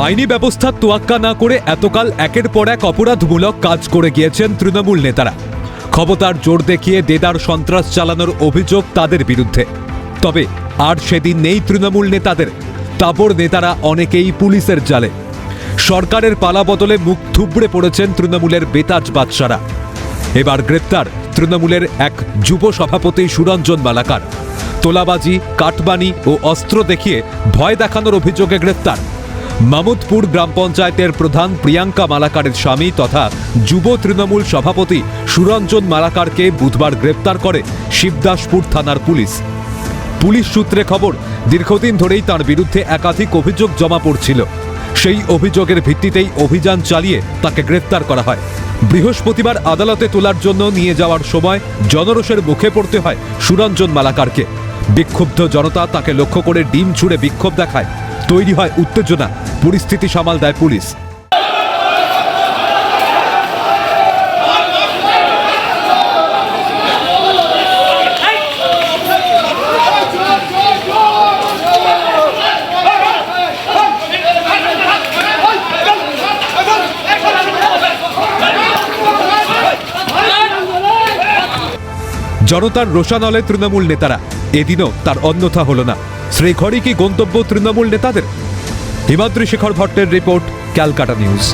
আইনি ব্যবস্থা তোয়াক্কা না করে এতকাল একের পর এক অপরাধমূলক কাজ করে গিয়েছেন তৃণমূল নেতারা। ক্ষমতার জোর দেখিয়ে দেদার সন্ত্রাস চালানোর অভিযোগ তাদের বিরুদ্ধে। তবে আর সেদিন নেই তৃণমূল নেতাদের। তারপর নেতারা অনেকেই পুলিশের জালে। সরকারের পালা বদলে মুখ থুবড়ে পড়েছেন তৃণমূলের বেতাজ বাদশারা। এবার গ্রেপ্তার তৃণমূলের এক যুব সভাপতি সুরঞ্জন মালাকার। তোলাবাজি, কাটবানি ও অস্ত্র দেখিয়ে ভয় দেখানোর অভিযোগে গ্রেপ্তার। মামুদপুর গ্রাম পঞ্চায়েতের প্রধান প্রিয়াঙ্কা মালাকারের স্বামী তথা যুব তৃণমূল সভাপতি সুরঞ্জন মালাকারকে বুধবার গ্রেপ্তার করে শিবদাসপুর থানার পুলিশ। পুলিশ সূত্রে খবর, দীর্ঘদিন ধরেই তার বিরুদ্ধে একাধিক অভিযোগ জমা পড়ছিল। সেই অভিযোগের ভিত্তিতেই অভিযান চালিয়ে তাকে গ্রেফতার করা হয়। বৃহস্পতিবার আদালতে তোলার জন্য নিয়ে যাওয়ার সময় জনরোষের মুখে পড়তে হয় সুরঞ্জন মালাকারকে। বিক্ষুব্ধ জনতা তাকে লক্ষ্য করে ডিম ছুঁড়ে বিক্ষোভ দেখায়। তৈরি হয় উত্তেজনা। পরিস্থিতি সামাল দেয় পুলিশ। জনতার রোষানলে তৃণমূল নেতারা। এদিনও তার অন্যথা হল না। শ্রীঘরই কি গন্তব্য তৃণমূল নেতাদের? হিমাদ্রি শেখর ভট্টের রিপোর্ট, ক্যালকাটা নিউজ।